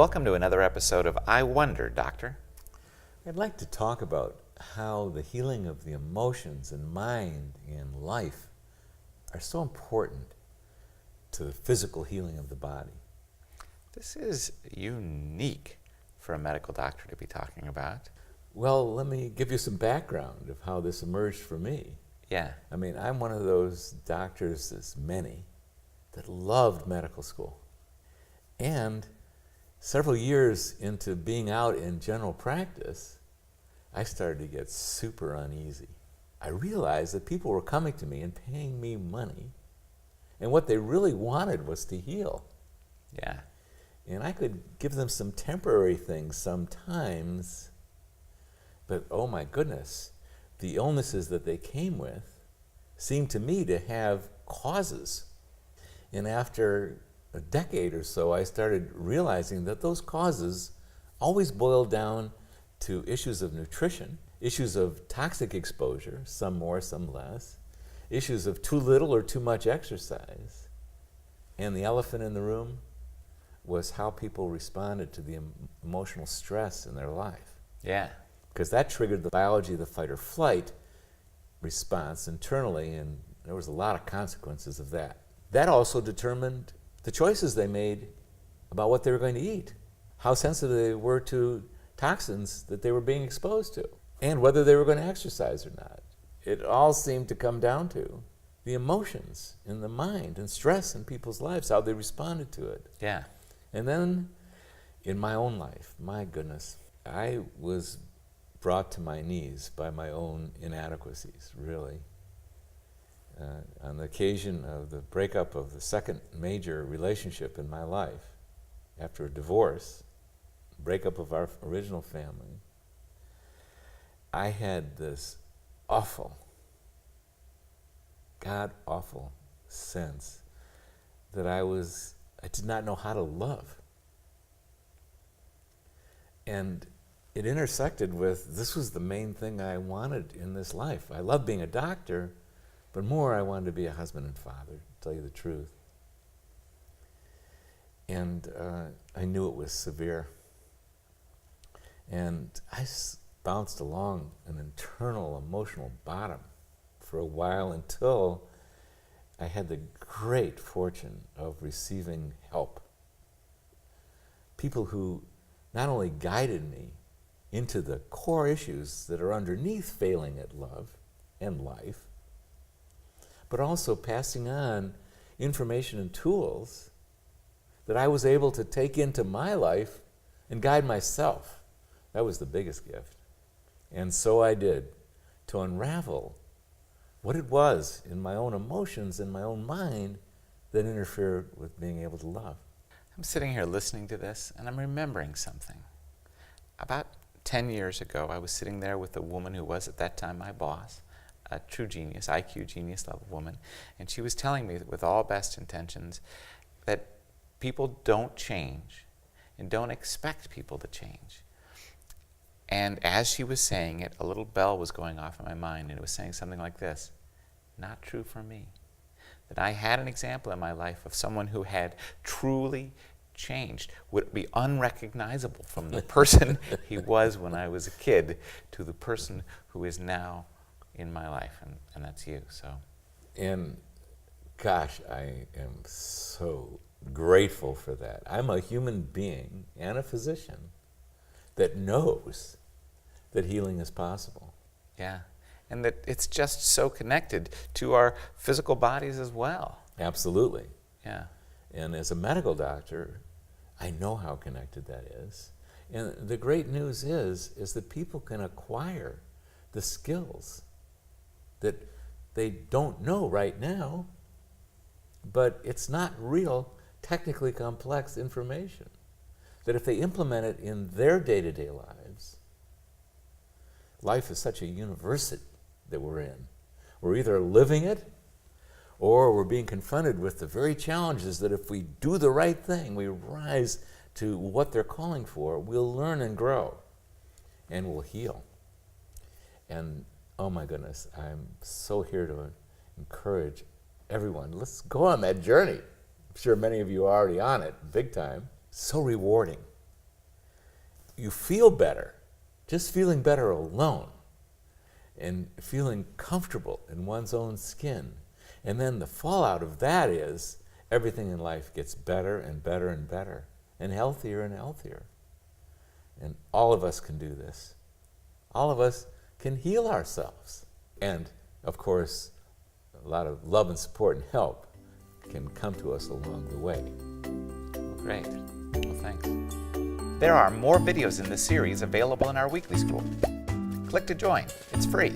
welcome to another episode of I Wonder, Doctor. I'd like to talk about how the healing of the emotions and mind and life are so important to the physical healing of the body. This is unique for a medical doctor to be talking about. Well, let me give you some background of how this emerged for me. Yeah. I mean, I'm one of those doctors, as many, that loved medical school. And several years into being out in general practice, I started to get super uneasy. I realized that people were coming to me and paying me money, and what they really wanted was to heal. Yeah. And I could give them some temporary things sometimes, but oh my goodness, the illnesses that they came with seemed to me to have causes. And after a decade or so, I started realizing that those causes always boiled down to issues of nutrition, issues of toxic exposure, some more, some less, issues of too little or too much exercise. And the elephant in the room was how people responded to the emotional stress in their life. Yeah. Because that triggered the biology of the fight or flight response internally, and there was a lot of consequences of that. That also determined the choices they made about what they were going to eat, how sensitive they were to toxins that they were being exposed to, and whether they were going to exercise or not. It all seemed to come down to the emotions in the mind and stress in people's lives, how they responded to it. Yeah. And then in my own life, my goodness, I was brought to my knees by my own inadequacies, really. On the occasion of the breakup of the second major relationship in my life, after a divorce, breakup of our original family, I had this awful, God-awful sense that I did not know how to love. And it intersected with, this was the main thing I wanted in this life. I loved being a doctor, but more I wanted to be a husband and father, to tell you the truth. And I knew it was severe. And I bounced along an internal emotional bottom for a while until I had the great fortune of receiving help. People who not only guided me into the core issues that are underneath failing at love and life, but also passing on information and tools that I was able to take into my life and guide myself. That was the biggest gift. And so I did, to unravel what it was in my own emotions and my own mind that interfered with being able to love. I'm sitting here listening to this, and I'm remembering something. About 10 years ago, I was sitting there with a woman who was at that time my boss, a true genius, IQ genius level woman, and she was telling me with all best intentions that people don't change and don't expect people to change. And as she was saying it, a little bell was going off in my mind, and it was saying something like this: not true for me. That I had an example in my life of someone who had truly changed, would be unrecognizable from the person he was when I was a kid to the person who is now in my life, and that's you. So, and gosh, I am so grateful for that. I'm a human being and a physician that knows that healing is possible. yeah, and that it's just so connected to our physical bodies as well. Absolutely. Yeah. And as a medical doctor, I know how connected that is. And the great news is that people can acquire the skills that they don't know right now, but it's not real, technically complex information. That if they implement it in their day-to-day lives, life is such a university that we're in. We're either living it, or we're being confronted with the very challenges that if we do the right thing, we rise to what they're calling for, we'll learn and grow, and we'll heal. And oh my goodness, I'm so here to encourage everyone. Let's go on that journey. I'm sure many of you are already on it, big time. So rewarding. you feel better, just feeling better alone, and feeling comfortable in one's own skin. And then the fallout of that is everything in life gets better and better and better, and healthier and healthier. And all of us can do this. All of us can heal ourselves. And, of course, a lot of love and support and help can come to us along the way. Great. Well, thanks. There are more videos in this series available in our weekly school. Click to join. It's free.